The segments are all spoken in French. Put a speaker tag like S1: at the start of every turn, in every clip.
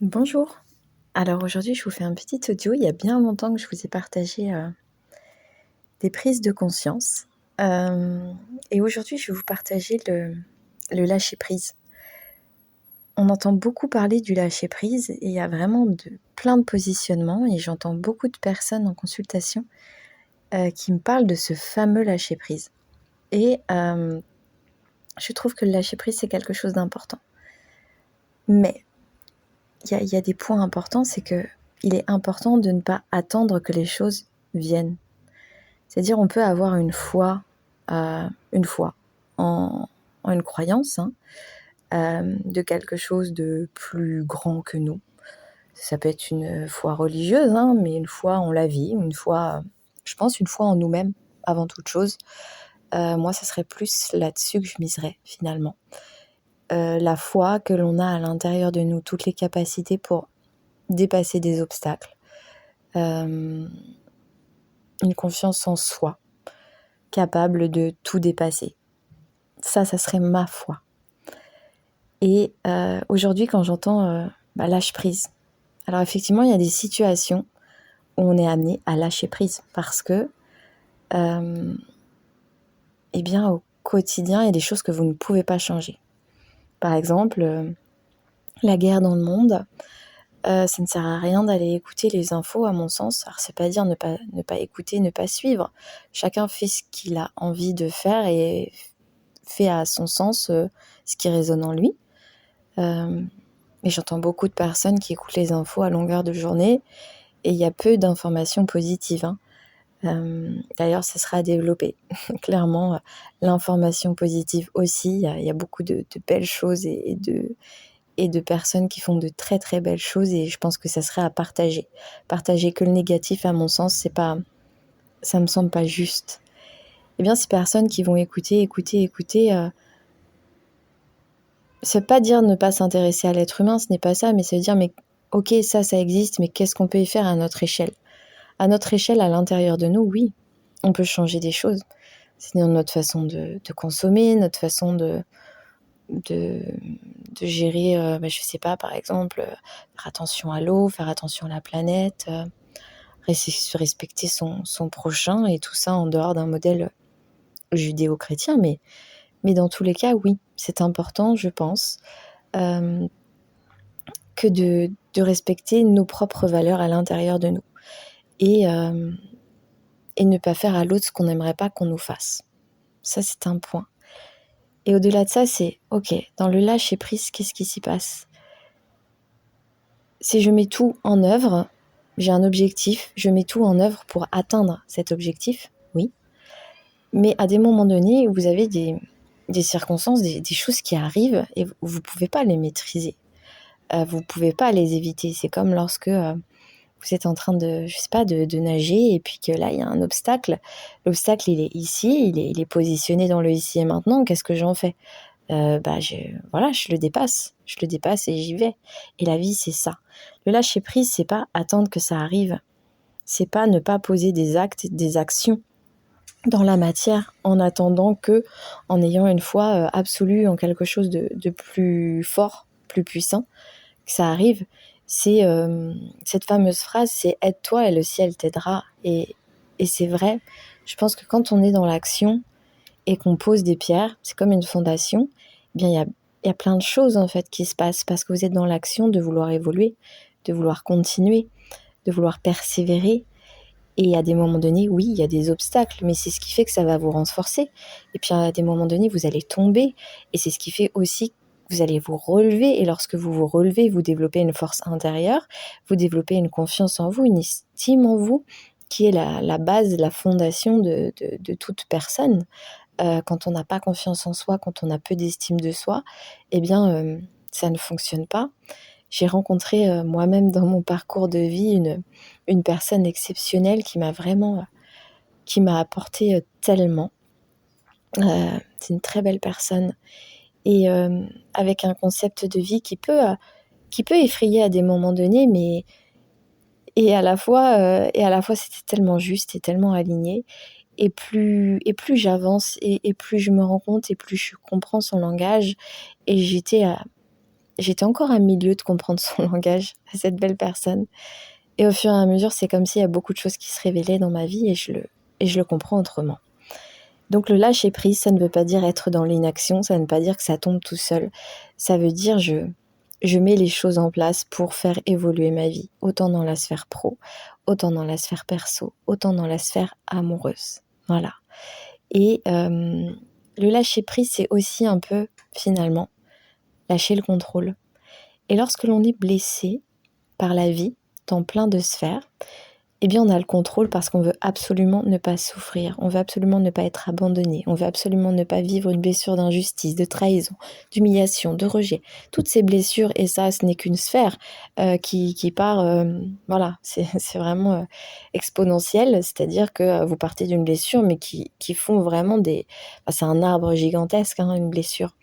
S1: Bonjour. Alors aujourd'hui, je vous fais un petit audio. Il y a bien longtemps que je vous ai partagé des prises de conscience. Et aujourd'hui, je vais vous partager le lâcher-prise. On entend beaucoup parler du lâcher-prise et il y a vraiment plein de positionnements et j'entends beaucoup de personnes en consultation qui me parlent de ce fameux lâcher-prise. Et je trouve que le lâcher-prise, c'est quelque chose d'important. Mais il y a des points importants, c'est que il est important de ne pas attendre que les choses viennent. C'est-à-dire on peut avoir une foi en une croyance de quelque chose de plus grand que nous. Ça peut être une foi religieuse, mais une foi en la vie, je pense une foi en nous-mêmes avant toute chose. Moi, ça serait plus là-dessus que je miserais finalement. La foi que l'on a à l'intérieur de nous, toutes les capacités pour dépasser des obstacles. Une confiance en soi, capable de tout dépasser. Ça serait ma foi. Et aujourd'hui, quand j'entends lâche prise, alors effectivement, il y a des situations où on est amené à lâcher prise parce que, au quotidien, il y a des choses que vous ne pouvez pas changer. Par exemple, la guerre dans le monde, ça ne sert à rien d'aller écouter les infos, à mon sens. Alors, c'est pas dire ne pas écouter, ne pas suivre. Chacun fait ce qu'il a envie de faire et fait à son sens ce qui résonne en lui. Mais j'entends beaucoup de personnes qui écoutent les infos à longueur de journée et il y a peu d'informations positives. D'ailleurs, ça sera à développer. Clairement, l'information positive aussi, il y a beaucoup de belles choses et de personnes qui font de très très belles choses et je pense que ça serait à partager. Partager que le négatif, à mon sens, ça me semble pas juste. Eh bien, ces personnes qui vont écouter, c'est pas dire ne pas s'intéresser à l'être humain, ce n'est pas ça, mais c'est dire, mais ok, ça existe, mais qu'est-ce qu'on peut y faire à notre échelle ? À notre échelle, à l'intérieur de nous, oui, on peut changer des choses. C'est dans notre façon de consommer, notre façon de gérer, je sais pas, par exemple, faire attention à l'eau, faire attention à la planète, respecter son prochain, et tout ça en dehors d'un modèle judéo-chrétien, mais dans tous les cas, oui, c'est important, je pense, que de respecter nos propres valeurs à l'intérieur de nous et ne pas faire à l'autre ce qu'on n'aimerait pas qu'on nous fasse. Ça, c'est un point. Et au-delà de ça, c'est, ok, dans le lâcher-prise, qu'est-ce qui s'y passe ? Si je mets tout en œuvre, j'ai un objectif, je mets tout en œuvre pour atteindre cet objectif, oui. Mais à des moments donnés, vous avez des circonstances, des choses qui arrivent et vous ne pouvez pas les maîtriser. Vous ne pouvez pas les éviter. C'est comme lorsque vous êtes en train de nager et puis que là, il y a un obstacle. L'obstacle, il est ici, il est positionné dans le ici et maintenant. Qu'est-ce que j'en fais ? Je le dépasse et j'y vais. Et la vie, c'est ça. Le lâcher prise, c'est pas attendre que ça arrive. C'est pas ne pas poser des actes, des actions dans la matière en attendant en ayant une foi absolue en quelque chose de plus fort, plus puissant, que ça arrive. C'est cette fameuse phrase, c'est aide-toi et le ciel t'aidera. Et c'est vrai. Je pense que quand on est dans l'action et qu'on pose des pierres, c'est comme une fondation. Eh bien, il y a plein de choses en fait qui se passent parce que vous êtes dans l'action de vouloir évoluer, de vouloir continuer, de vouloir persévérer. Et à des moments donnés, oui, il y a des obstacles, mais c'est ce qui fait que ça va vous renforcer. Et puis à des moments donnés, vous allez tomber. Et c'est ce qui fait aussi que vous allez vous relever. Et lorsque vous vous relevez, vous développez une force intérieure, vous développez une confiance en vous, une estime en vous, qui est la base, la fondation de toute personne. Quand on n'a pas confiance en soi, quand on a peu d'estime de soi, ça ne fonctionne pas. J'ai rencontré moi-même dans mon parcours de vie une personne exceptionnelle qui m'a apporté tellement. C'est une très belle personne et avec un concept de vie qui peut effrayer à des moments donnés, mais et à la fois c'était tellement juste et tellement aligné. Et plus j'avance et plus je me rends compte et plus je comprends son langage et j'étais encore à milieu de comprendre son langage à cette belle personne. Et au fur et à mesure, c'est comme s'il y a beaucoup de choses qui se révélaient dans ma vie et je le comprends autrement. Donc le lâcher prise, ça ne veut pas dire être dans l'inaction, ça ne veut pas dire que ça tombe tout seul. Ça veut dire je mets les choses en place pour faire évoluer ma vie, autant dans la sphère pro, autant dans la sphère perso, autant dans la sphère amoureuse. Voilà. Et le lâcher prise, c'est aussi un peu, finalement, lâcher le contrôle. Et lorsque l'on est blessé par la vie, dans plein de sphères, eh bien on a le contrôle parce qu'on veut absolument ne pas souffrir, on veut absolument ne pas être abandonné, on veut absolument ne pas vivre une blessure d'injustice, de trahison, d'humiliation, de rejet. Toutes ces blessures, et ça ce n'est qu'une sphère qui part, voilà, c'est vraiment exponentiel, c'est-à-dire que vous partez d'une blessure mais qui font vraiment des... Enfin, c'est un arbre gigantesque, hein, une blessure.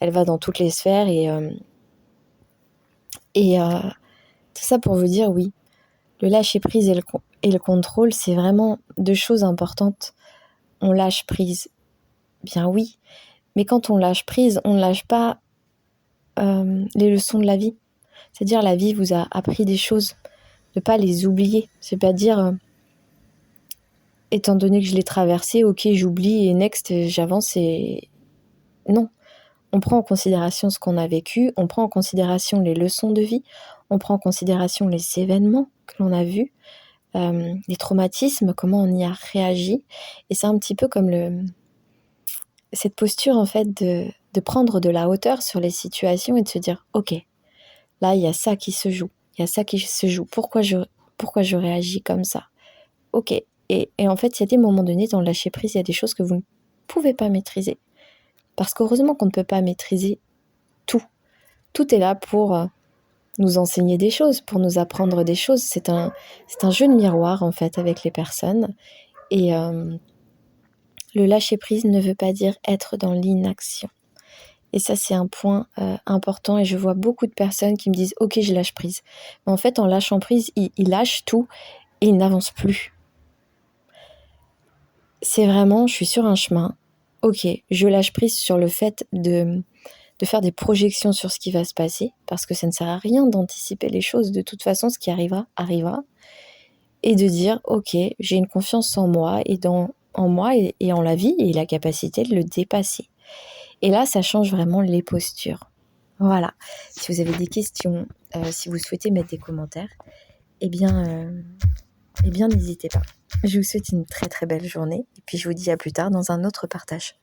S1: Elle va dans toutes les sphères et tout ça pour vous dire, oui, le lâcher prise et le contrôle, c'est vraiment deux choses importantes. On lâche prise, bien oui, mais quand on lâche prise, on ne lâche pas les leçons de la vie. C'est-à-dire la vie vous a appris des choses, ne pas les oublier. C'est pas dire, étant donné que je l'ai traversé, ok, j'oublie et next, j'avance et... Non, on prend en considération ce qu'on a vécu, on prend en considération les leçons de vie, on prend en considération les événements que l'on a vus, les traumatismes, comment on y a réagi. Et c'est un petit peu comme cette posture en fait de prendre de la hauteur sur les situations et de se dire ok, là il y a ça qui se joue, il y a ça qui se joue, pourquoi je réagis comme ça, ok. Et en fait il y a des moments donnés dans le lâcher prise, il y a des choses que vous ne pouvez pas maîtriser, parce qu'heureusement qu'on ne peut pas maîtriser tout est là pour nous enseigner des choses, pour nous apprendre des choses. C'est un jeu de miroir en fait avec les personnes. Et le lâcher prise ne veut pas dire être dans l'inaction. Et ça, c'est un point important. Et je vois beaucoup de personnes qui me disent « Ok, je lâche prise ». Mais en fait, en lâchant prise, ils lâchent tout et ils n'avancent plus. C'est vraiment, je suis sur un chemin. Ok, je lâche prise sur le fait de faire des projections sur ce qui va se passer, parce que ça ne sert à rien d'anticiper les choses. De toute façon, ce qui arrivera, arrivera. Et de dire, ok, j'ai une confiance en moi en moi et en la vie et la capacité de le dépasser. Et là, ça change vraiment les postures. Voilà. Si vous avez des questions, si vous souhaitez mettre des commentaires, eh bien, n'hésitez pas. Je vous souhaite une très très belle journée et puis je vous dis à plus tard dans un autre partage.